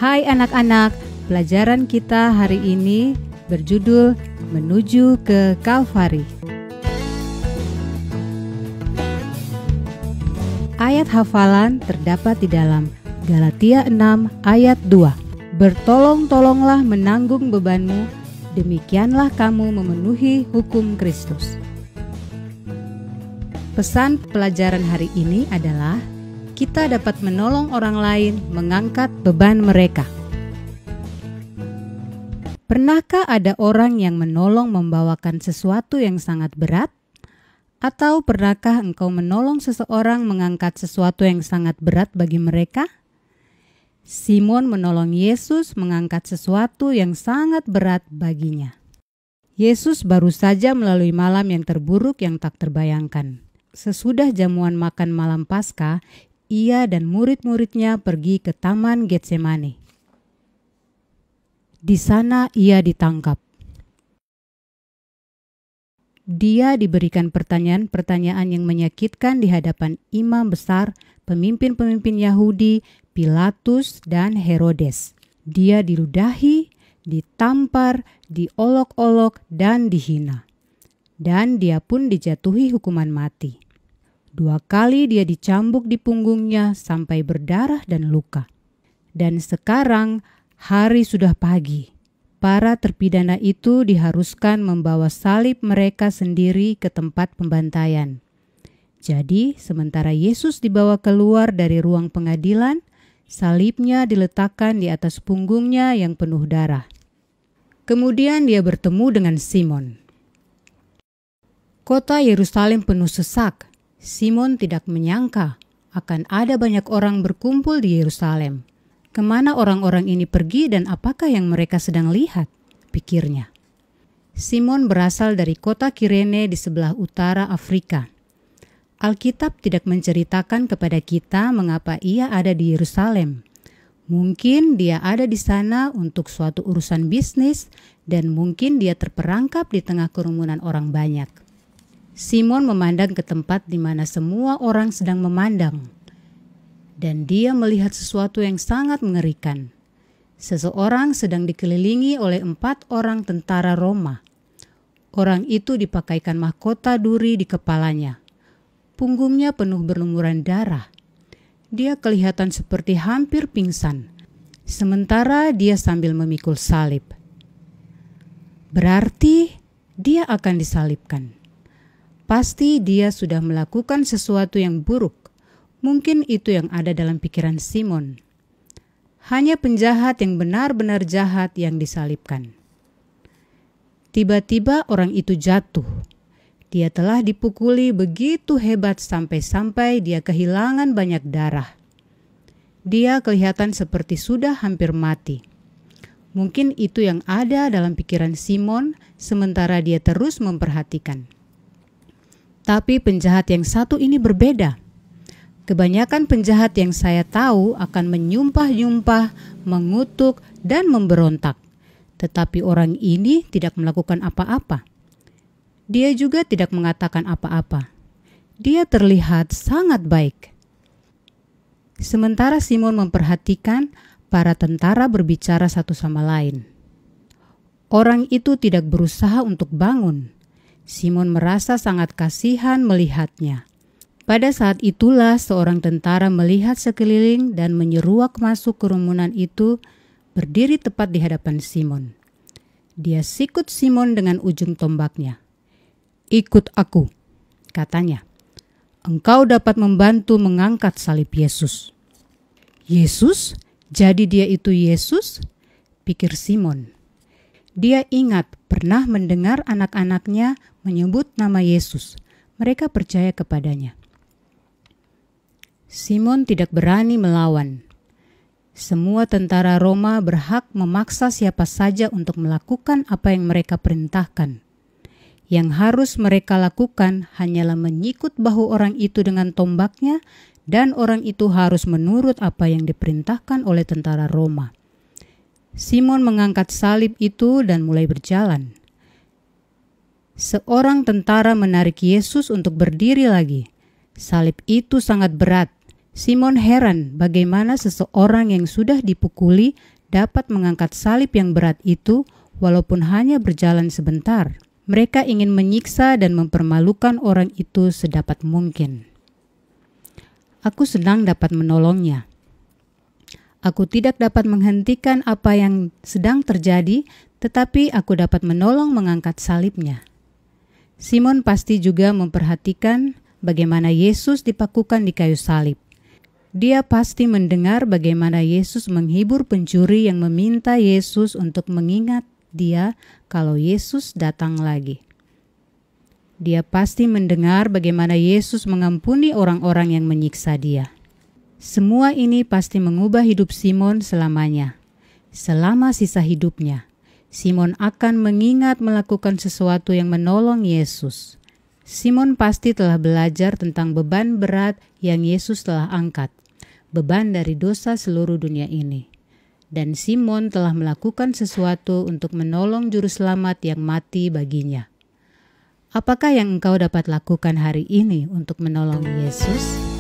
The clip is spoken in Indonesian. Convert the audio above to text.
Hai anak-anak, pelajaran kita hari ini berjudul Menuju ke Kalvari. Ayat hafalan terdapat di dalam Galatia 6 ayat 2. Bertolong-tolonglah menanggung bebanmu, demikianlah kamu memenuhi hukum Kristus. Pesan pelajaran hari ini adalah kita dapat menolong orang lain mengangkat beban mereka. Pernahkah ada orang yang menolong membawakan sesuatu yang sangat berat? Atau pernahkah engkau menolong seseorang mengangkat sesuatu yang sangat berat bagi mereka? Simon menolong Yesus mengangkat sesuatu yang sangat berat baginya. Yesus baru saja melalui malam yang terburuk yang tak terbayangkan. Sesudah jamuan makan malam Paskah, ia dan murid-muridnya pergi ke Taman Getsemani. Di sana ia ditangkap. Dia diberikan pertanyaan-pertanyaan yang menyakitkan di hadapan imam besar, pemimpin-pemimpin Yahudi, Pilatus, dan Herodes. Dia diludahi, ditampar, diolok-olok, dan dihina. Dan dia pun dijatuhi hukuman mati. 2 kali dia dicambuk di punggungnya sampai berdarah dan luka. Dan sekarang hari sudah pagi. Para terpidana itu diharuskan membawa salib mereka sendiri ke tempat pembantaian. Jadi, sementara Yesus dibawa keluar dari ruang pengadilan, salibnya diletakkan di atas punggungnya yang penuh darah. Kemudian dia bertemu dengan Simon. Kota Yerusalem penuh sesak. Simon tidak menyangka akan ada banyak orang berkumpul di Yerusalem. Kemana orang-orang ini pergi dan apakah yang mereka sedang lihat? Pikirnya. Simon berasal dari kota Kirene di sebelah utara Afrika. Alkitab tidak menceritakan kepada kita mengapa ia ada di Yerusalem. Mungkin dia ada di sana untuk suatu urusan bisnis dan mungkin dia terperangkap di tengah kerumunan orang banyak. Simon memandang ke tempat di mana semua orang sedang memandang. Dan dia melihat sesuatu yang sangat mengerikan. Seseorang sedang dikelilingi oleh 4 orang tentara Roma. Orang itu dipakaikan mahkota duri di kepalanya. Punggungnya penuh berlumuran darah. Dia kelihatan seperti hampir pingsan. Sementara dia sambil memikul salib. Berarti dia akan disalibkan. Pasti dia sudah melakukan sesuatu yang buruk. Mungkin itu yang ada dalam pikiran Simon. Hanya penjahat yang benar-benar jahat yang disalibkan. Tiba-tiba orang itu jatuh. Dia telah dipukuli begitu hebat sampai-sampai dia kehilangan banyak darah. Dia kelihatan seperti sudah hampir mati. Mungkin itu yang ada dalam pikiran Simon sementara dia terus memperhatikan. Tapi penjahat yang satu ini berbeda. Kebanyakan penjahat yang saya tahu akan menyumpah-nyumpah, mengutuk, dan memberontak. Tetapi orang ini tidak melakukan apa-apa. Dia juga tidak mengatakan apa-apa. Dia terlihat sangat baik. Sementara Simon memperhatikan, para tentara berbicara satu sama lain. Orang itu tidak berusaha untuk bangun. Simon merasa sangat kasihan melihatnya. Pada saat itulah seorang tentara melihat sekeliling dan menyeruak masuk kerumunan itu, berdiri tepat di hadapan Simon. Dia sikut Simon dengan ujung tombaknya. "Ikut aku," katanya. "Engkau dapat membantu mengangkat salib Yesus." "Yesus? Jadi dia itu Yesus?" pikir Simon. Dia ingat pernah mendengar anak-anaknya menyebut nama Yesus. Mereka percaya kepadanya. Simon tidak berani melawan. Semua tentara Roma berhak memaksa siapa saja untuk melakukan apa yang mereka perintahkan. Yang harus mereka lakukan hanyalah menyikut bahu orang itu dengan tombaknya dan orang itu harus menurut apa yang diperintahkan oleh tentara Roma. Simon mengangkat salib itu dan mulai berjalan. Seorang tentara menarik Yesus untuk berdiri lagi. Salib itu sangat berat. Simon heran bagaimana seseorang yang sudah dipukuli dapat mengangkat salib yang berat itu walaupun hanya berjalan sebentar. Mereka ingin menyiksa dan mempermalukan orang itu sedapat mungkin. Aku senang dapat menolongnya. Aku tidak dapat menghentikan apa yang sedang terjadi, tetapi aku dapat menolong mengangkat salibnya. Simon pasti juga memperhatikan bagaimana Yesus dipakukan di kayu salib. Dia pasti mendengar bagaimana Yesus menghibur pencuri yang meminta Yesus untuk mengingat dia kalau Yesus datang lagi. Dia pasti mendengar bagaimana Yesus mengampuni orang-orang yang menyiksa dia. Semua ini pasti mengubah hidup Simon selamanya. Selama sisa hidupnya, Simon akan mengingat melakukan sesuatu yang menolong Yesus. Simon pasti telah belajar tentang beban berat yang Yesus telah angkat, beban dari dosa seluruh dunia ini. Dan Simon telah melakukan sesuatu untuk menolong juru selamat yang mati baginya. Apakah yang engkau dapat lakukan hari ini untuk menolong Yesus?